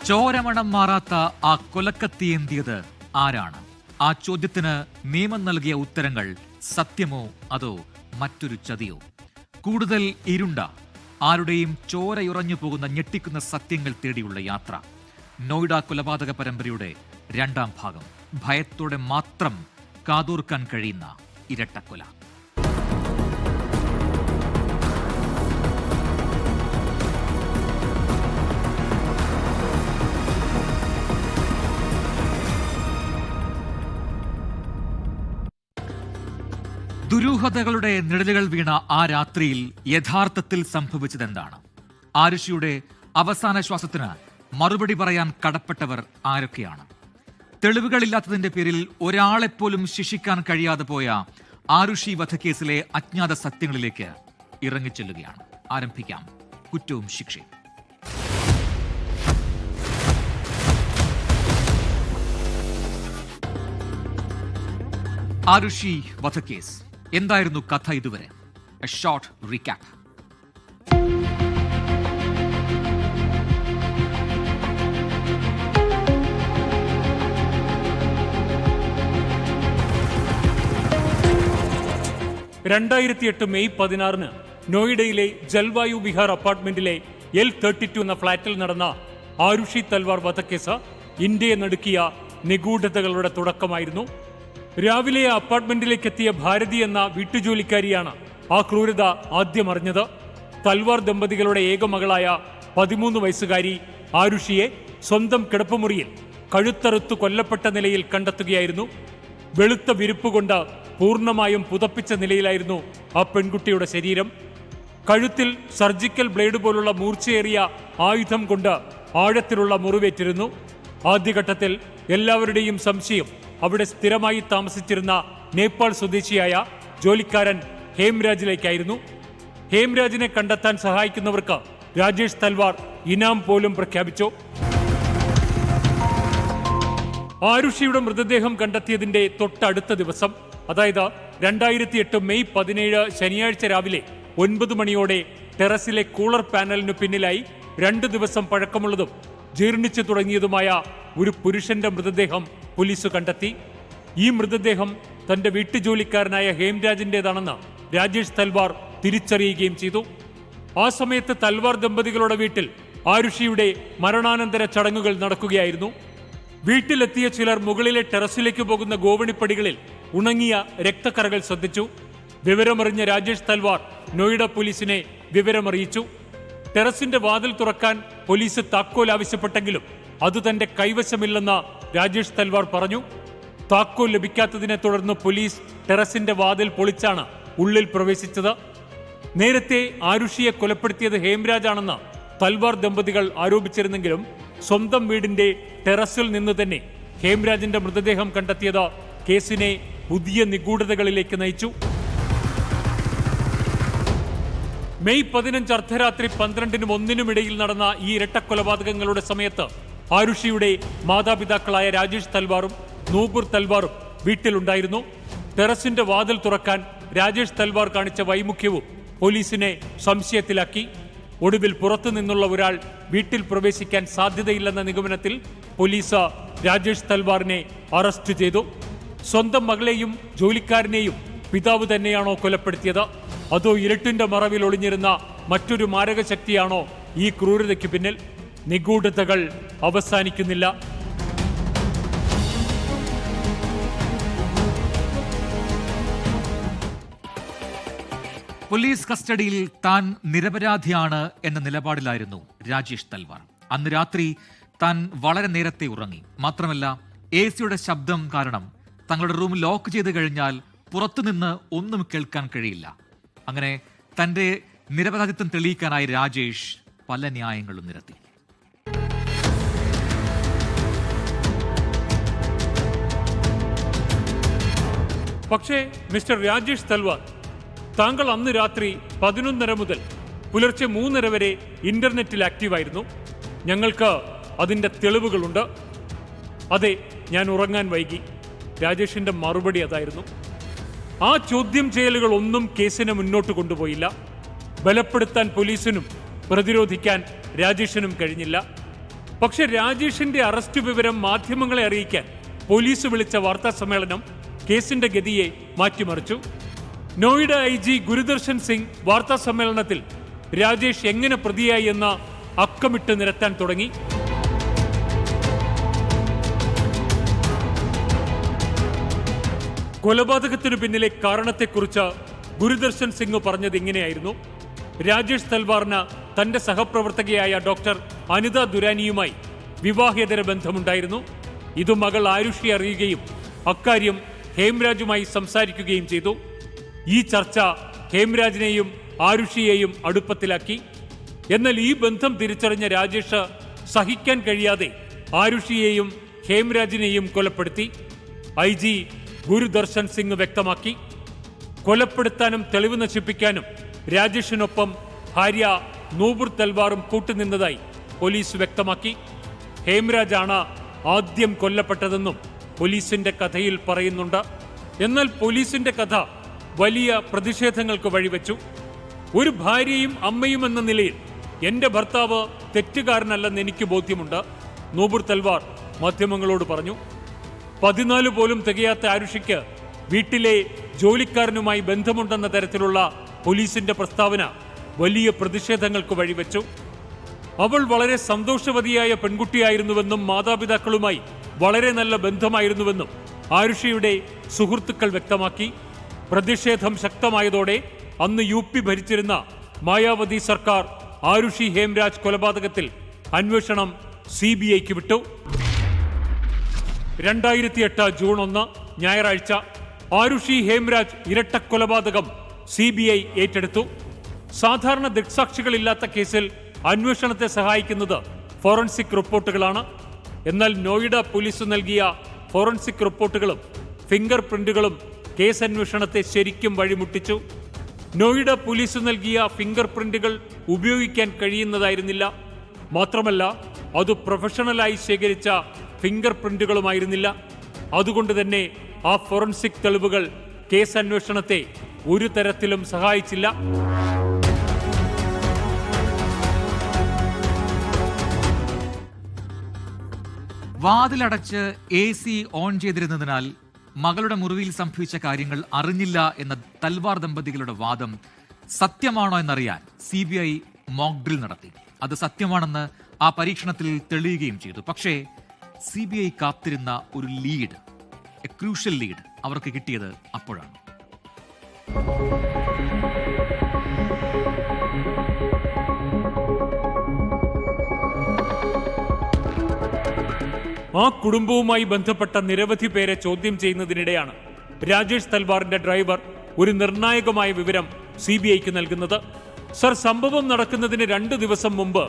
ചോരമണം മാറാത്ത ആ കൊലക്കത്തിയേന്തിയത് ആരാണ്? ആ ചോദ്യത്തിന് നിയമം നൽകിയ ഉത്തരങ്ങൾ സത്യമോ അതോ മറ്റൊരു ചതിയോ? കൂടുതൽ ഇരുണ്ട ആരുടെയും ചോരയുറഞ്ഞു പോകുന്ന ഞെട്ടിക്കുന്ന സത്യങ്ങൾ തേടിയുള്ള യാത്ര. നോയിഡ കൊലപാതക പരമ്പരയുടെ രണ്ടാം ഭാഗം. ഭയത്തോടെ മാത്രം കാതോർക്കാൻ കഴിയുന്ന ഇരട്ടക്കൊല. ദുരൂഹതകളുടെ നിഴലുകൾ വീണ ആ രാത്രിയിൽ യഥാർത്ഥത്തിൽ സംഭവിച്ചതെന്താണ്? ആരുഷിയുടെ അവസാന ശ്വാസത്തിന് മറുപടി പറയാൻ കടപ്പെട്ടവർ ആരൊക്കെയാണ്? തെളിവുകളില്ലാത്തതിന്റെ പേരിൽ ഒരാളെപ്പോലും ശിക്ഷിക്കാൻ കഴിയാതെ പോയ ആരുഷി വധക്കേസിലെ അജ്ഞാത സത്യങ്ങളിലേക്ക് ഇറങ്ങിച്ചെല്ലുകയാണ്. ആരംഭിക്കാം കുറ്റവും ശിക്ഷയും. ആരുഷി വധക്കേസ്. എന്തായിരുന്നു കഥ ഇതുവരെ? A short recap. മെയ് 16 നോയിഡയിലെ ജൽവായു വിഹാർ അപ്പാർട്ട്മെന്റിലെ L32 എന്ന ഫ്ളാറ്റിൽ നടന്ന ആരുഷി തൽവാർ വധക്കേസ് ഇന്ത്യയെ നടുക്കിയ നിഗൂഢതകളുടെ തുടക്കമായിരുന്നു. രാവിലെ അപ്പാർട്ട്മെന്റിലേക്ക് എത്തിയ ഭാരതി എന്ന വീട്ടുജോലിക്കാരിയാണ് ആ ക്രൂരത ആദ്യം അറിഞ്ഞത്. തൽവാർ ദമ്പതികളുടെ ഏക മകളായ 13 വയസ്സുകാരി ആരുഷിയെ സ്വന്തം കിടപ്പുമുറിയിൽ കഴുത്തറുത്തു കൊല്ലപ്പെട്ട നിലയിൽ കണ്ടെത്തുകയായിരുന്നു. വെളുത്ത വിരിപ്പുകൊണ്ട് പൂർണ്ണമായും പുതപ്പിച്ച നിലയിലായിരുന്നു ആ പെൺകുട്ടിയുടെ ശരീരം. കഴുത്തിൽ സർജിക്കൽ ബ്ലേഡ് പോലുള്ള മൂർച്ചയേറിയ ആയുധം കൊണ്ട് ആഴത്തിലുള്ള മുറിവേറ്റിരുന്നു. ആദ്യഘട്ടത്തിൽ എല്ലാവരുടെയും സംശയം അവിടെ സ്ഥിരമായി താമസിച്ചിരുന്ന നേപ്പാൾ സ്വദേശിയായ ജോലിക്കാരൻ ഹേംരാജിലേക്കായിരുന്നു. ഹേംരാജിനെ കണ്ടെത്താൻ സഹായിക്കുന്നവർക്ക് രാജേഷ് തൽവാർ ഇനാം പോലും പ്രഖ്യാപിച്ചു. ആരുഷിയുടെ മൃതദേഹം കണ്ടെത്തിയതിന്റെ തൊട്ടടുത്ത ദിവസം, അതായത് 2008 മെയ് 17 ശനിയാഴ്ച രാവിലെ 9 മണിയോടെ ടെറസിലെ കൂളർ പാനലിനു പിന്നിലായി 2 ദിവസം പഴക്കമുള്ളതും ജീർണിച്ചു തുടങ്ങിയതുമായ ഒരു പുരുഷന്റെ മൃതദേഹം പോലീസ് കണ്ടെത്തി. ഈ മൃതദേഹം തന്റെ വീട്ടുജോലിക്കാരനായ ഹേംരാജിന്റേതാണെന്ന് രാജേഷ് തൽവാർ തിരിച്ചറിയുകയും ചെയ്തു. ആ സമയത്ത് തൽവാർ ദമ്പതികളുടെ വീട്ടിൽ ആരുഷിയുടെ മരണാനന്തര ചടങ്ങുകൾ നടക്കുകയായിരുന്നു. വീട്ടിലെത്തിയ ചിലർ മുകളിലെ ടെറസിലേക്ക് പോകുന്ന ഗോവണിപ്പടികളിൽ ഉണങ്ങിയ രക്തക്കറകൾ ശ്രദ്ധിച്ചു. വിവരമറിഞ്ഞ രാജേഷ് തൽവാർ നോയിഡ പോലീസിനെ വിവരമറിയിച്ചു. ടെറസിന്റെ വാതിൽ തുറക്കാൻ പോലീസ് താക്കോൽ ആവശ്യപ്പെട്ടെങ്കിലും അത് തന്റെ കൈവശമില്ലെന്ന് രാജേഷ് തൽവാർ പറഞ്ഞു. താക്കോൽ ലഭിക്കാത്തതിനെ തുടർന്ന് പോലീസ് ടെറസിന്റെ വാതിൽ പൊളിച്ചാണ് ഉള്ളിൽ പ്രവേശിച്ചത്. നേരത്തെ ആരുഷിയെ കൊലപ്പെടുത്തിയത് ഹേംരാജാണെന്ന് തൽവാർ ദമ്പതികൾ ആരോപിച്ചിരുന്നെങ്കിലും സ്വന്തം വീടിന്റെ ടെറസിൽ നിന്ന് തന്നെ ഹേംരാജിന്റെ മൃതദേഹം കണ്ടെത്തിയത് കേസിനെ പുതിയ നിഗൂഢതകളിലേക്ക് നയിച്ചു. മെയ് 15 അർദ്ധരാത്രി 12-നും 1-നും ഇടയിൽ നടന്ന ഈ ഇരട്ടക്കൊലപാതകങ്ങളുടെ സമയത്ത് ആരുഷിയുടെ മാതാപിതാക്കളായ രാജേഷ് തൽവാറും നൂപുർ തൽവാറും വീട്ടിലുണ്ടായിരുന്നു. ടെറസിന്റെ വാതിൽ തുറക്കാൻ രാജേഷ് തൽവാർ കാണിച്ച വൈമുഖ്യവും പോലീസിനെ സംശയത്തിലാക്കി. ഒടുവിൽ പുറത്തു നിന്നുള്ള ഒരാൾ വീട്ടിൽ പ്രവേശിക്കാൻ സാധ്യതയില്ലെന്ന നിഗമനത്തിൽ പോലീസ് രാജേഷ് തൽവാറിനെ അറസ്റ്റ് ചെയ്തു. സ്വന്തം മകളെയും ജോലിക്കാരനെയും പിതാവ് തന്നെയാണോ കൊലപ്പെടുത്തിയത്, അതോ ഇരുട്ടിന്റെ മറവിൽ ഒളിഞ്ഞിരുന്ന മറ്റൊരു മാരകശക്തിയാണോ ഈ ക്രൂരതയ്ക്ക് പിന്നിൽ? നിഗൂഢതകൾ അവസാനിക്കുന്നില്ല. പോലീസ് കസ്റ്റഡിയിൽ താൻ നിരപരാധിയാണ് എന്ന നിലപാടിലായിരുന്നു രാജേഷ് തൽവാർ. അന്ന് രാത്രി താൻ വളരെ നേരത്തെ ഉറങ്ങി. മാത്രമല്ല, AC-യുടെ ശബ്ദം കാരണം തങ്ങളുടെ റൂം ലോക്ക് ചെയ്ത് കഴിഞ്ഞാൽ പുറത്തുനിന്ന് ഒന്നും കേൾക്കാൻ കഴിയില്ല. അങ്ങനെ തന്റെ നിരപരാധിത്വം തെളിയിക്കാനായി രാജേഷ് പല ന്യായങ്ങളും നിരത്തി. പക്ഷേ മിസ്റ്റർ രാജേഷ് തൽവാർ, താങ്കൾ അന്ന് രാത്രി 11:30 മുതൽ പുലർച്ചെ 3:30 വരെ ഇന്റർനെറ്റിൽ ആക്റ്റീവായിരുന്നു. ഞങ്ങൾക്ക് അതിന്റെ തെളിവുകളുണ്ട്. അതെ, ഞാൻ ഉറങ്ങാൻ വൈകി. രാജേഷിന്റെ മറുപടി അതായിരുന്നു. ആ ചോദ്യം ചെയ്യലുകൾ ഒന്നും കേസിനെ മുന്നോട്ട് കൊണ്ടുപോയില്ല. ബലപ്പെടുത്താൻ പോലീസിനും പ്രതിരോധിക്കാൻ രാജേഷിനും കഴിഞ്ഞില്ല. പക്ഷെ രാജേഷിന്റെ അറസ്റ്റ് വിവരം മാധ്യമങ്ങളെ അറിയിക്കാൻ പോലീസ് വിളിച്ച വാർത്താ സമ്മേളനം കേസിന്റെ ഗതിയെ മാറ്റിമറിച്ചു. നോയിഡ IG ഗുരുദർശൻ സിംഗ് വാർത്താ സമ്മേളനത്തിൽ രാജേഷ് എങ്ങനെ പ്രതിയായി എന്ന അക്കമിട്ട് നിരത്താൻ തുടങ്ങി. കൊലപാതകത്തിനു പിന്നിലെ കാരണത്തെക്കുറിച്ച് ഗുരുദർശൻ സിംഗ് പറഞ്ഞത് ഇങ്ങനെയായിരുന്നു. രാജേഷ് തൽവാറിന് തന്റെ സഹപ്രവർത്തകയായ ഡോക്ടർ അനിത ദുരാനിയുമായി വിവാഹേതര ബന്ധമുണ്ടായിരുന്നു. ഇത് മകൾ ആരുഷി അറിയുകയും അക്കാര്യം ഹേംരാജുമായി സംസാരിക്കുകയും ചെയ്തു. ഈ ചർച്ച ഹേംരാജിനെയും ആരുഷിയെയും അടുപ്പത്തിലാക്കി. എന്നാൽ ഈ ബന്ധം തിരിച്ചറിഞ്ഞ രാജേഷ് സഹിക്കാൻ കഴിയാതെ ആരുഷിയെയും ഹേംരാജിനെയും കൊലപ്പെടുത്തി. IG ഗുരുദർശൻ സിംഗ് വ്യക്തമാക്കി. കൊലപ്പെടുത്താനും തെളിവ് നശിപ്പിക്കാനും രാജേഷിനൊപ്പം ഭാര്യ നൂപുർ തൽവാറും കൂട്ടുനിന്നതായി പോലീസ് വ്യക്തമാക്കി. ഹേംരാജാണ് ആദ്യം കൊല്ലപ്പെട്ടതെന്നും പോലീസിന്റെ കഥയിൽ പറയുന്നുണ്ട്. എന്നാൽ പോലീസിന്റെ കഥ വലിയ പ്രതിഷേധങ്ങൾക്ക് വഴിവെച്ചു. ഒരു ഭാര്യയും അമ്മയും എന്ന നിലയിൽ എന്റെ ഭർത്താവ് തെറ്റുകാരനല്ലെന്ന് എനിക്ക് ബോധ്യമുണ്ട്, നൂപുർ തൽവാർ മാധ്യമങ്ങളോട് പറഞ്ഞു. 14 പോലും തികയാത്ത ആരുഷിക്ക് വീട്ടിലെ ജോലിക്കാരനുമായി ബന്ധമുണ്ടെന്ന തരത്തിലുള്ള പോലീസിന്റെ പ്രസ്താവന വലിയ പ്രതിഷേധങ്ങൾക്ക് വഴിവെച്ചു. അവൾ വളരെ സന്തോഷവതിയായ പെൺകുട്ടിയായിരുന്നുവെന്നും മാതാപിതാക്കളുമായി വളരെ നല്ല ബന്ധമായിരുന്നുവെന്നും ആരുഷിയുടെ സുഹൃത്തുക്കൾ വ്യക്തമാക്കി. പ്രതിഷേധം ശക്തമായതോടെ അന്ന് UP ഭരിച്ചിരുന്ന മായാവതി സർക്കാർ ആരുഷി ഹേംരാജ് കൊലപാതകത്തിൽ അന്വേഷണം CBIക്ക് വിട്ടു. 2008 ജൂൺ 1 ഞായറാഴ്ച ആരുഷി ഹേംരാജ് ഇരട്ടക്കൊലപാതകം CBI ഏറ്റെടുത്തു. സാധാരണ ദൃക്സാക്ഷികളില്ലാത്ത കേസിൽ അന്വേഷണത്തെ സഹായിക്കുന്നത് ഫോറൻസിക് റിപ്പോർട്ടുകളാണ്. എന്നാൽ നോയിഡ പോലീസ് നൽകിയ ഫോറൻസിക് റിപ്പോർട്ടുകളും ഫിംഗർ പ്രിന്റുകളും കേസ് അന്വേഷണത്തെ ശരിക്കും വഴിമുട്ടിച്ചു. നോയിഡ പോലീസ് നൽകിയ ഫിംഗർ പ്രിന്റുകൾ ഉപയോഗിക്കാൻ കഴിയുന്നതായിരുന്നില്ല. മാത്രമല്ല അത് പ്രൊഫഷണലായി ശേഖരിച്ച ഫിംഗർ പ്രിന്റുകളുമായിരുന്നില്ല. അതുകൊണ്ട് തന്നെ ആ ഫോറൻസിക് തെളിവുകൾ കേസ് അന്വേഷണത്തെ ഒരു തരത്തിലും സഹായിച്ചില്ല. വാതിലടച്ച് AC ഓൺ ചെയ്തിരുന്നതിനാൽ മകളുടെ മുറിവിൽ സംഭവിച്ച കാര്യങ്ങൾ അറിഞ്ഞില്ല എന്ന തൽവാർ ദമ്പതികളുടെ വാദം സത്യമാണോ എന്നറിയാൻ CBI മോക്ക് ഡ്രിൽ നടത്തി. അത് സത്യമാണെന്ന് ആ പരീക്ഷണത്തിൽ തെളിയുകയും ചെയ്തു. പക്ഷേ CBI കാത്തിരുന്ന ഒരു ലീഡ്, എ ക്രൂഷ്യൽ ലീഡ് അവർക്ക് കിട്ടിയത് അപ്പോഴാണ്. ആ കുടുംബവുമായി ബന്ധപ്പെട്ട നിരവധി പേരെ ചോദ്യം ചെയ്യുന്നതിനിടെയാണ് രാജേഷ് തൽവാറിന്റെ ഡ്രൈവർ ഒരു നിർണായകമായ വിവരം CBIക്ക് നൽകുന്നത്. സർ, സംഭവം നടക്കുന്നതിന് 2 ദിവസം മുമ്പ്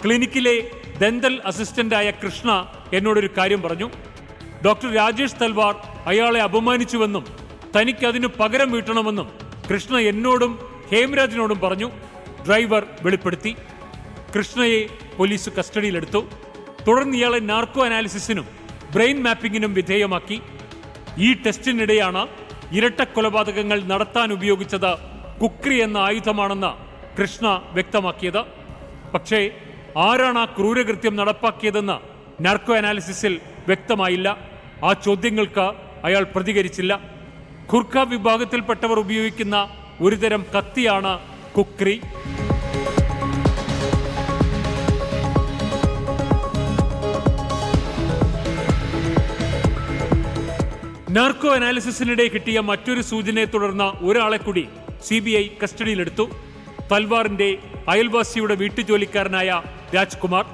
ക്ലിനിക്കിലെ ദന്തൽ അസിസ്റ്റന്റായ കൃഷ്ണ എന്നോടൊരു കാര്യം പറഞ്ഞു. ഡോക്ടർ രാജേഷ് തൽവാർ അയാളെ അപമാനിച്ചുവെന്നും തനിക്ക് അതിന് പകരം വീട്ടണമെന്നും കൃഷ്ണ എന്നോടും ഹേംരാജിനോടും പറഞ്ഞു. ഡ്രൈവർ വെളിപ്പെടുത്തി. കൃഷ്ണയെ പോലീസ് കസ്റ്റഡിയിലെടുത്തു. തുടർന്ന് ഇയാളെ നാർക്കോ അനാലിസിസിനും ബ്രെയിൻ മാപ്പിങ്ങിനും വിധേയമാക്കി. ഈ ടെസ്റ്റിനിടെയാണ് ഇരട്ടക്കൊലപാതകങ്ങൾ നടത്താൻ ഉപയോഗിച്ചത് കുക്രി എന്ന ആയുധമാണെന്ന് കൃഷ്ണ വ്യക്തമാക്കിയത്. പക്ഷേ ആരാണ് ആ ക്രൂരകൃത്യം നടപ്പാക്കിയതെന്ന് നാർക്കോ അനാലിസിസിൽ വ്യക്തമായില്ല. ആ ചോദ്യങ്ങൾക്ക് അയാൾ പ്രതികരിച്ചില്ല. ഖുർഖ വിഭാഗത്തിൽപ്പെട്ടവർ ഉപയോഗിക്കുന്ന ഒരുതരം കത്തിയാണ് കുക്രി. നാർക്കോ അനാലിസിസിനിടെ കിട്ടിയ മറ്റൊരു സൂചനയെ തുടർന്ന് ഒരാളെ കൂടി CBI കസ്റ്റഡിയിലെടുത്തു. തൽവാറിന്റെ അയൽവാസിയുടെ വീട്ടുജോലിക്കാരനായ രാജ്കുമാർ.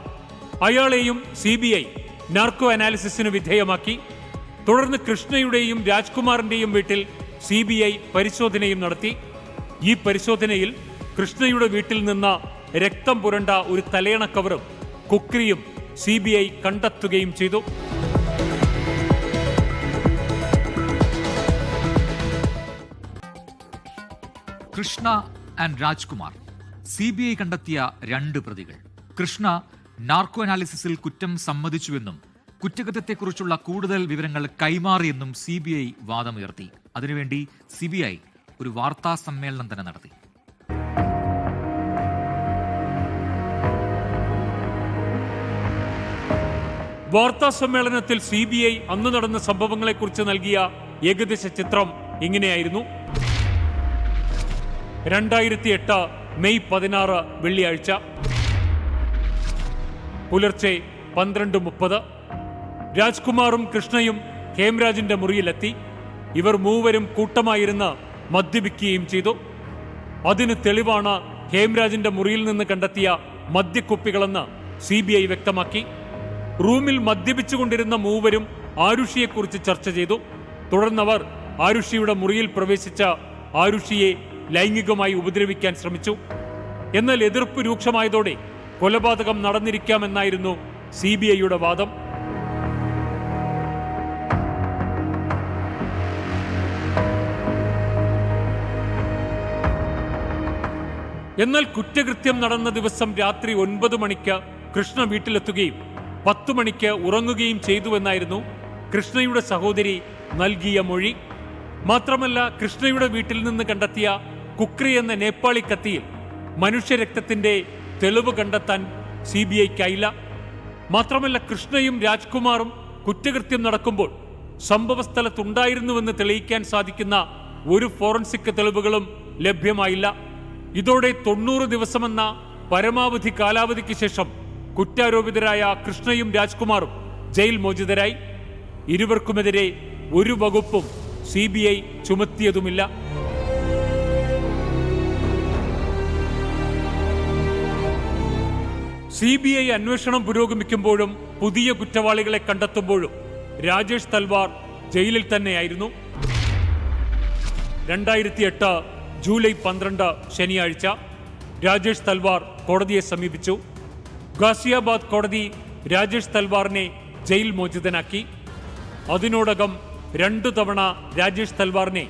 അയാളെയും CBI നാർക്കോ അനാലിസിസിന് വിധേയമാക്കി. തുടർന്ന് കൃഷ്ണയുടെയും രാജ്കുമാറിന്റെയും വീട്ടിൽ CBI പരിശോധനയും നടത്തി. ഈ പരിശോധനയിൽ കൃഷ്ണയുടെ വീട്ടിൽ നിന്ന് രക്തം പുരണ്ട ഒരു തലയണ കവറും കുക്രിയും CBI കണ്ടെത്തുകയും ചെയ്തു. കൃഷ്ണ ആൻഡ് രാജ്കുമാർ CBI കണ്ടെത്തിയ 2 പ്രതികൾ. കൃഷ്ണ നാർക്കോ അനാലിസിസിൽ കുറ്റം സമ്മതിച്ചുവെന്നും കുറ്റകൃത്യത്തെക്കുറിച്ചുള്ള കൂടുതൽ വിവരങ്ങൾ കൈമാറിയെന്നും CBI വാദമുയർത്തി. അതിനുവേണ്ടി CBI ഒരു വാർത്താ സമ്മേളനം തന്നെ നടത്തി. വാർത്താ സമ്മേളനത്തിൽ CBI അന്ന് നടന്ന സംഭവങ്ങളെക്കുറിച്ച് നൽകിയ ഏകദേശ ചിത്രം ഇങ്ങനെയായിരുന്നു. 2008 മെയ് 16 വെള്ളിയാഴ്ച പുലർച്ചെ 12:30 രാജ്കുമാറും കൃഷ്ണയും ഹേംരാജിന്റെ മുറിയിലെത്തി. ഇവർ മൂവരും കൂട്ടമായിരുന്ന് മദ്യപിക്കുകയും ചെയ്തു. അതിന് തെളിവാണ് ഹേംരാജിന്റെ മുറിയിൽ നിന്ന് കണ്ടെത്തിയ മദ്യക്കുപ്പികളെന്ന് CBI വ്യക്തമാക്കി. റൂമിൽ മദ്യപിച്ചുകൊണ്ടിരുന്ന മൂവരും ആരുഷിയെക്കുറിച്ച് ചർച്ച ചെയ്തു. തുടർന്നവർ ആരുഷിയുടെ മുറിയിൽ പ്രവേശിച്ച ആരുഷിയെ ലൈംഗികമായി ഉപദ്രവിക്കാൻ ശ്രമിച്ചു. എന്നാൽ എതിർപ്പ് രൂക്ഷമായതോടെ കൊലപാതകം നടന്നിരിക്കാമെന്നായിരുന്നു CBIയുടെ വാദം. എന്നാൽ കുറ്റകൃത്യം നടന്ന ദിവസം രാത്രി 9 മണിക്ക് കൃഷ്ണ വീട്ടിലെത്തുകയും 10 മണിക്ക് ഉറങ്ങുകയും ചെയ്തുവെന്നായിരുന്നു കൃഷ്ണയുടെ സഹോദരി നൽകിയ മൊഴി. മാത്രമല്ല, കൃഷ്ണയുടെ വീട്ടിൽ നിന്ന് കണ്ടെത്തിയ കുക്രി എന്ന നേപ്പാളി കത്തിയിൽ മനുഷ്യരക്തത്തിന്റെ തെളിവ് കണ്ടെത്താൻ CBIക്കായില്ല. മാത്രമല്ല, കൃഷ്ണയും രാജ്കുമാറും കുറ്റകൃത്യം നടക്കുമ്പോൾ സംഭവസ്ഥലത്തുണ്ടായിരുന്നുവെന്ന് തെളിയിക്കാൻ സാധിക്കുന്ന ഒരു ഫോറൻസിക് തെളിവുകളും ലഭ്യമായില്ല. ഇതോടെ 90 ദിവസമെന്ന പരമാവധി കാലാവധിക്ക് ശേഷം കുറ്റാരോപിതരായ കൃഷ്ണയും രാജ്കുമാറും ജയിൽ മോചിതരായി. ഇരുവർക്കുമെതിരെ ഒരു വകുപ്പും CBI ചുമത്തിയതുമില്ല. CBI അന്വേഷണം പുരോഗമിക്കുമ്പോഴും പുതിയ കുറ്റവാളികളെ കണ്ടെത്തുമ്പോഴും രാജേഷ് തൽവാർ ജയിലിൽ തന്നെയായിരുന്നു. 2008 ജൂലൈ 12 ശനിയാഴ്ച രാജേഷ് തൽവാർ കോടതിയെ സമീപിച്ചു. ഗാസിയാബാദ് കോടതി രാജേഷ് തൽവാറിനെ ജയിൽ മോചിതനാക്കി. അതിനോടകം 2 തവണ രാജേഷ് തൽവാറിനെ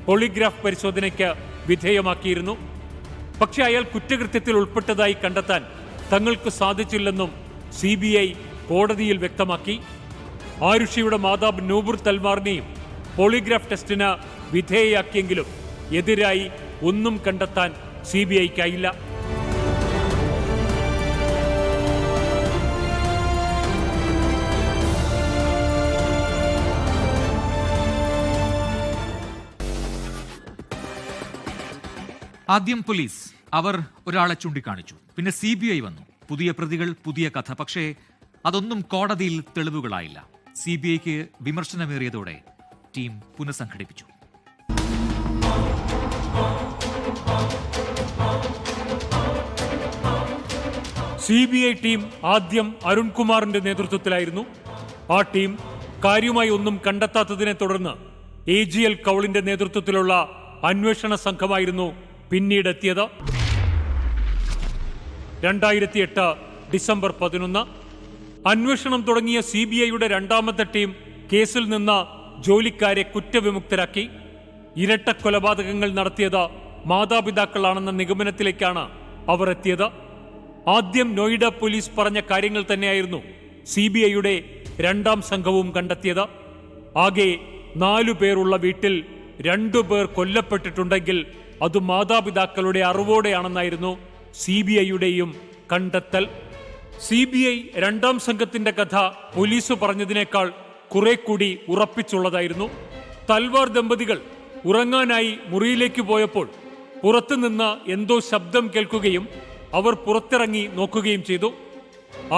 പോളിഗ്രാഫ് പരിശോധനയ്ക്ക് വിധേയമാക്കിയിരുന്നു. പക്ഷേ അയാൾ കുറ്റകൃത്യത്തിൽ ഉൾപ്പെട്ടതായി കണ്ടെത്താൻ തങ്ങൾക്ക് സാധിച്ചില്ലെന്നും CBI കോടതിയിൽ വ്യക്തമാക്കി. ആരുഷിയുടെ മാതാവ് നൂബുർ തൽവാറിനെയും പോളിഗ്രാഫ് ടെസ്റ്റിന് വിധേയയാക്കിയെങ്കിലും എതിരായി ഒന്നും കണ്ടെത്താൻ CBIക്കായില്ല. ആദ്യം പോലീസ് അവർ ഒരാളെ ചൂണ്ടിക്കാണിച്ചു. പിന്നെ CBI വന്നു. പുതിയ പ്രതികൾ, പുതിയ കഥ. പക്ഷേ അതൊന്നും കോടതിയിൽ തെളിവുകളായില്ല. CBIക്ക് വിമർശനമേറിയതോടെ ടീം പുനഃസംഘടിപ്പിച്ചു. CBI ടീം ആദ്യം അരുൺകുമാറിന്റെ നേതൃത്വത്തിലായിരുന്നു. ആ ടീം കാര്യമായി ഒന്നും കണ്ടെത്താത്തതിനെ തുടർന്ന് AGL കൗളിന്റെ നേതൃത്വത്തിലുള്ള അന്വേഷണ സംഘമായിരുന്നു പിന്നീടെത്തിയത്. 2008 ഡിസംബർ 11 അന്വേഷണം തുടങ്ങിയ CBIയുടെ രണ്ടാമത്തെ ടീം കേസിൽ നിന്ന് ജോലിക്കാരെ കുറ്റവിമുക്തരാക്കി. ഇരട്ട കൊലപാതകങ്ങൾ നടത്തിയത് മാതാപിതാക്കളാണെന്ന നിഗമനത്തിലേക്കാണ് അവർ എത്തിയത്. ആദ്യം നോയിഡ പോലീസ് പറഞ്ഞ കാര്യങ്ങൾ തന്നെയായിരുന്നു CBIയുടെ രണ്ടാം സംഘവും കണ്ടെത്തിയത്. ആകെ 4 പേരുള്ള വീട്ടിൽ 2 പേർ കൊല്ലപ്പെട്ടിട്ടുണ്ടെങ്കിൽ അത് മാതാപിതാക്കളുടെ അറിവോടെയാണെന്നായിരുന്നു CBIയുടെയും കണ്ടെത്തൽ. CBI രണ്ടാം സംഘത്തിന്റെ കഥ പോലീസ് പറഞ്ഞതിനേക്കാൾ കുറെ കൂടി ഉറപ്പിച്ചുള്ളതായിരുന്നു. തൽവാർ ദമ്പതികൾ ഉറങ്ങാനായി മുറിയിലേക്ക് പോയപ്പോൾ പുറത്തുനിന്ന് എന്തോ ശബ്ദം കേൾക്കുകയും അവർ പുറത്തിറങ്ങി നോക്കുകയും ചെയ്തു.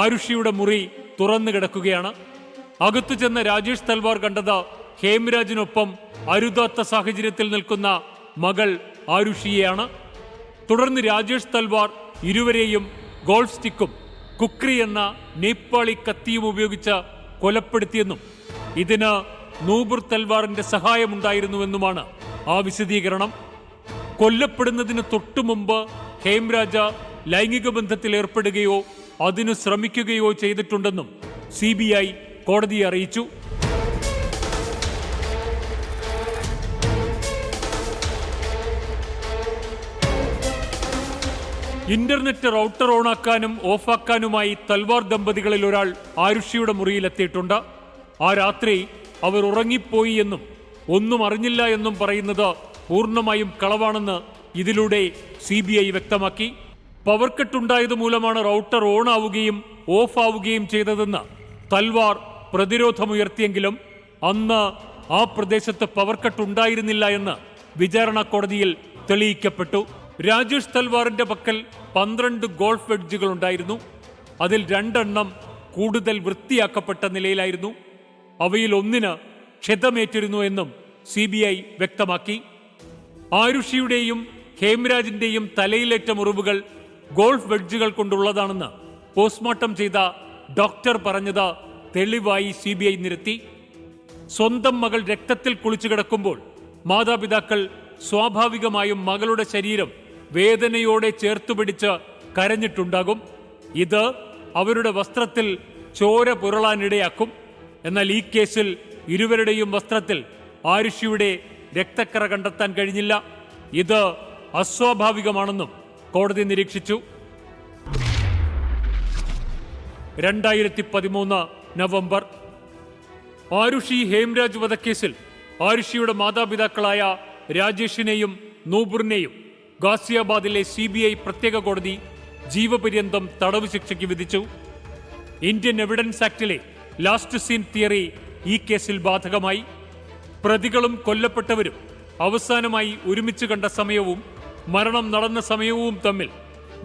ആരുഷിയുടെ മുറി തുറന്നു കിടക്കുകയാണ്. അകത്തു ചെന്ന രാജേഷ് തൽവാർ കണ്ടത് ഹേംരാജിനൊപ്പം അരുതാത്ത സാഹചര്യത്തിൽ നിൽക്കുന്ന മകൾ ആരുഷിയെയാണ്. തുടർന്ന് രാജേഷ് തൽവാർ ഇരുവരെയും ഗോൾഫ് സ്റ്റിക്കും കുക്രി എന്ന നേപ്പാളി കത്തിയും ഉപയോഗിച്ച് കൊലപ്പെടുത്തിയെന്നും ഇതിന് നൂബുർ തൽവാറിന്റെ സഹായമുണ്ടായിരുന്നുവെന്നുമാണ് ആ വിശദീകരണം. കൊല്ലപ്പെടുന്നതിന് തൊട്ടു മുമ്പ് ഹേംരാജ ലൈംഗിക ബന്ധത്തിൽ ഏർപ്പെടുകയോ അതിനു ശ്രമിക്കുകയോ ചെയ്തിട്ടുണ്ടെന്നും CBI കോടതിയെ അറിയിച്ചു. ഇന്റർനെറ്റ് റൗട്ടർ ഓണാക്കാനും ഓഫാക്കാനുമായി തൽവാർ ദമ്പതികളിൽ ഒരാൾ ആരുഷിയുടെ മുറിയിലെത്തിയിട്ടുണ്ട്. ആ രാത്രി അവർ ഉറങ്ങിപ്പോയി എന്നും ഒന്നും അറിഞ്ഞില്ല എന്നും പറയുന്നത് പൂർണ്ണമായും കളവാണെന്ന് ഇതിലൂടെ CBI വ്യക്തമാക്കി. പവർ കട്ട് ഉണ്ടായത് മൂലമാണ് റൗട്ടർ ഓൺ ആവുകയും ഓഫ് ആവുകയും ചെയ്തതെന്ന് തൽവാർ പ്രതിരോധമുയർത്തിയെങ്കിലും അന്ന് ആ പ്രദേശത്ത് പവർ കട്ട് ഉണ്ടായിരുന്നില്ല എന്ന് വിചാരണ കോടതിയിൽ തെളിയിക്കപ്പെട്ടു. രാജേഷ് തൽവാറിന്റെ പക്കൽ 12 ഗോൾഫ് വെഡ്ജുകൾ ഉണ്ടായിരുന്നു. അതിൽ 2 എണ്ണം കൂടുതൽ വൃത്തിയാക്കപ്പെട്ട നിലയിലായിരുന്നു. അവയിൽ ഒന്നിന് ക്ഷതമേറ്റിരുന്നു എന്നും CBI വ്യക്തമാക്കി. ആരുഷിയുടെയും ഹേംരാജിന്റെയും തലയിലേറ്റ മുറിവുകൾ ഗോൾഫ് വെഡ്ജുകൾ കൊണ്ടുള്ളതാണെന്ന് പോസ്റ്റ്മോർട്ടം ചെയ്ത ഡോക്ടർ പറഞ്ഞത് തെളിവായി CBI നിരത്തി. സ്വന്തം മകൾ രക്തത്തിൽ കുളിച്ചു കിടക്കുമ്പോൾ മാതാപിതാക്കൾ സ്വാഭാവികമായും മകളുടെ ശരീരം വേദനയോടെ ചേർത്തുപിടിച്ച് കരഞ്ഞിട്ടുണ്ടാകും. ഇത് അവരുടെ വസ്ത്രത്തിൽ ചോര പുരളാനിടയാക്കും. എന്നാൽ ഈ കേസിൽ ഇരുവരുടെയും വസ്ത്രത്തിൽ ആരുഷിയുടെ രക്തക്കറ കണ്ടെത്താൻ കഴിഞ്ഞില്ല. ഇത് അസ്വാഭാവികമാണെന്നും കോടതി നിരീക്ഷിച്ചു. 2013 നവംബർ ആരുഷി ഹേംരാജ് വധക്കേസിൽ ആരുഷിയുടെ മാതാപിതാക്കളായ രാജേഷിനെയും നൂപുറിനെയും ഗാസിയാബാദിലെ CBI പ്രത്യേക കോടതി ജീവപര്യന്തം തടവ് ശിക്ഷയ്ക്ക് വിധിച്ചു. ഇന്ത്യൻ എവിഡൻസ് ആക്ടിലെ ലാസ്റ്റ് സീൻ തിയറി ഈ കേസിൽ ബാധകമായി. പ്രതികളും കൊല്ലപ്പെട്ടവരും അവസാനമായി ഒരുമിച്ച് കണ്ട സമയവും മരണം നടന്ന സമയവും തമ്മിൽ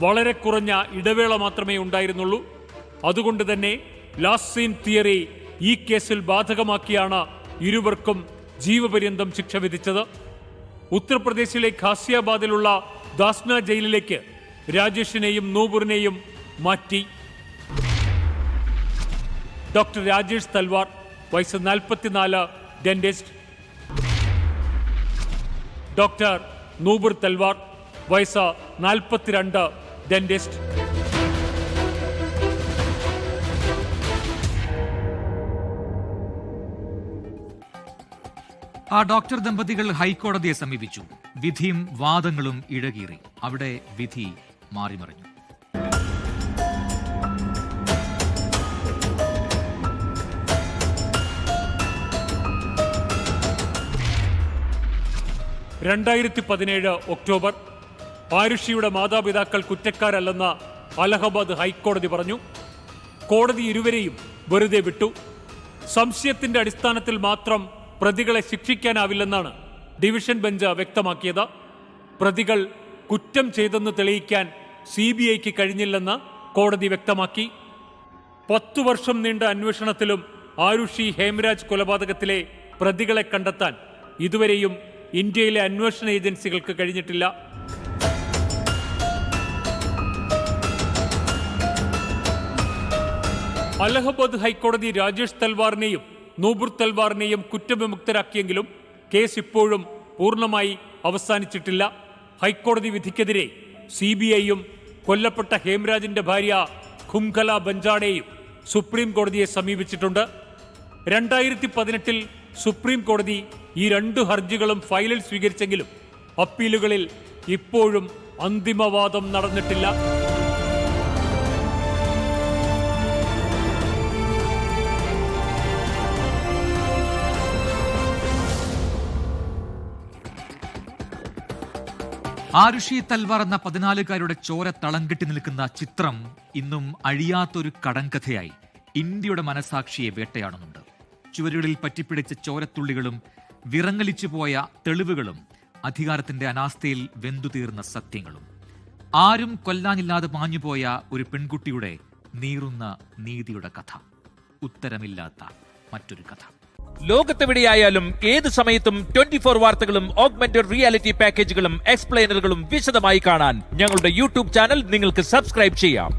വളരെ കുറഞ്ഞ ഇടവേള മാത്രമേ ഉണ്ടായിരുന്നുള്ളൂ. അതുകൊണ്ട് തന്നെ ലാസ്റ്റ് സീൻ തിയറി ഈ കേസിൽ ബാധകമാക്കിയാണ് ഇരുവർക്കും ജീവപര്യന്തം ശിക്ഷ വിധിച്ചത്. ഉത്തർപ്രദേശിലെ ഖാസിയാബാദിലുള്ള ദാസ്ന ജയിലിലേക്ക് രാജേഷിനെയും നൂപുറിനെയും മാറ്റി. ഡോക്ടർ രാജേഷ് തൽവാർ, വയസ്സ് 44, ഡെന്റിസ്റ്റ്. ഡോക്ടർ നൂപുർ തൽവാർ, വയസ്സ് 42, ഡെന്റിസ്റ്റ്. ആ ഡോക്ടർ ദമ്പതികൾ ഹൈക്കോടതിയെ സമീപിച്ചു. വിധിയും വാദങ്ങളും ഇഴകീറി. അവിടെ വിധി മാറിമറിഞ്ഞു. ഒക്ടോബർ ആരുഷിയുടെ മാതാപിതാക്കൾ കുറ്റക്കാരല്ലെന്ന് അലഹബാദ് ഹൈക്കോടതി പറഞ്ഞു. കോടതി ഇരുവരെയും വെറുതെ വിട്ടു. സംശയത്തിന്റെ അടിസ്ഥാനത്തിൽ മാത്രം പ്രതികളെ ശിക്ഷിക്കാനാവില്ലെന്നാണ് ഡിവിഷൻ ബെഞ്ച് വ്യക്തമാക്കിയത്. പ്രതികൾ കുറ്റം ചെയ്തെന്ന് തെളിയിക്കാൻ CBIക്ക് കഴിഞ്ഞില്ലെന്ന് കോടതി വ്യക്തമാക്കി. 10 വർഷം നീണ്ട അന്വേഷണത്തിലും ആരുഷി ഹേംരാജ് കൊലപാതകത്തിലെ പ്രതികളെ കണ്ടെത്താൻ ഇതുവരെയും ഇന്ത്യയിലെ അന്വേഷണ ഏജൻസികൾക്ക് കഴിഞ്ഞിട്ടില്ല. അലഹബാദ് ഹൈക്കോടതി രാജേഷ് തൽവാറിനെയും നൂപുർ തൽവാറിനെയും കുറ്റവിമുക്തരാക്കിയെങ്കിലും കേസ് ഇപ്പോഴും പൂർണ്ണമായി അവസാനിച്ചിട്ടില്ല. ഹൈക്കോടതി വിധിക്കെതിരെ CBIയും കൊല്ലപ്പെട്ട ഹേംരാജിന്റെ ഭാര്യ ഖുംഖല ബഞ്ചാഡെയും സുപ്രീം കോടതിയെ സമീപിച്ചിട്ടുണ്ട്. 2018 സുപ്രീം കോടതി ഈ 2 ഹർജികളും ഫയലിൽ സ്വീകരിച്ചെങ്കിലും അപ്പീലുകളിൽ ഇപ്പോഴും അന്തിമവാദം നടന്നിട്ടില്ല. ആരുഷി തൽവാർ എന്ന 14കാരുടെ ചോര തളം കെട്ടി നിൽക്കുന്ന ചിത്രം ഇന്നും അഴിയാത്തൊരു കടങ്കഥയായി ഇന്ത്യയുടെ മനസാക്ഷിയെ വേട്ടയാടുന്നുണ്ട്. ചുവരുകളിൽ പറ്റിപ്പിടിച്ച ചോരത്തുള്ളികളും വിറങ്ങലിച്ചു പോയ തെളിവുകളും അധികാരത്തിന്റെ അനാസ്ഥയിൽ വെന്തുതീർന്ന സത്യങ്ങളും. ആരും കൊല്ലാനില്ലാതെ മാഞ്ഞുപോയ ഒരു പെൺകുട്ടിയുടെ നീറുന്ന നീതിയുടെ കഥ. ഉത്തരമില്ലാത്ത മറ്റൊരു കഥ. ലോകത്തെവിടെയായാലും ഏത് സമയത്തും 24 വാർത്തകളും ഓഗ്മെന്റഡ് റിയാലിറ്റി പാക്കേജുകളും എക്സ്പ്ലെയിനറുകളും വിശദമായി കാണാൻ ഞങ്ങളുടെ യൂട്യൂബ് ചാനൽ നിങ്ങൾക്ക് സബ്സ്ക്രൈബ് ചെയ്യാം.